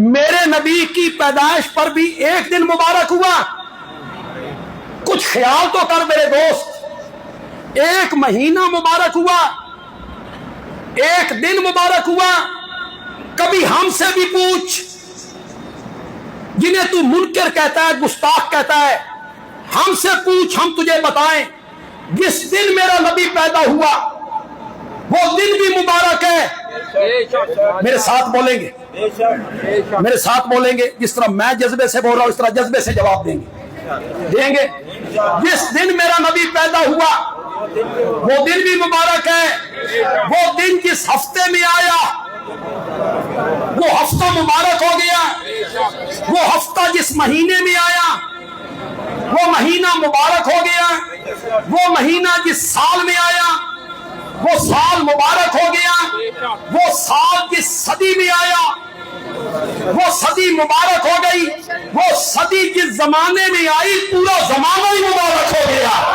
میرے نبی کی پیدائش پر بھی ایک دن مبارک ہوا؟ کچھ خیال تو کر میرے دوست، ایک مہینہ مبارک ہوا، ایک دن مبارک ہوا؟ کبھی ہم سے بھی پوچھ، جنہیں تو منکر کہتا ہے، گستاخ کہتا ہے، ہم سے پوچھ، ہم تجھے بتائیں جس دن میرا نبی پیدا ہوا وہ دن بھی مبارک ہے۔ میرے ساتھ بولیں گے، میرے ساتھ بولیں گے، جس طرح میں جذبے سے بول رہا ہوں اس طرح جذبے سے جواب دیں گے۔ جس دن میرا نبی پیدا ہوا وہ دن بھی مبارک ہے، وہ دن جس ہفتے میں آیا وہ ہفتہ مبارک ہو گیا، وہ ہفتہ جس مہینے میں آیا وہ مہینہ مبارک ہو گیا، وہ مہینہ جس سال میں آیا وہ سال مبارک ہو گیا، وہ سال جس صدی میں آیا وہ صدی مبارک ہو گئی، وہ صدی جس زمانے میں آئی پورا زمانہ ہی مبارک ہو گیا۔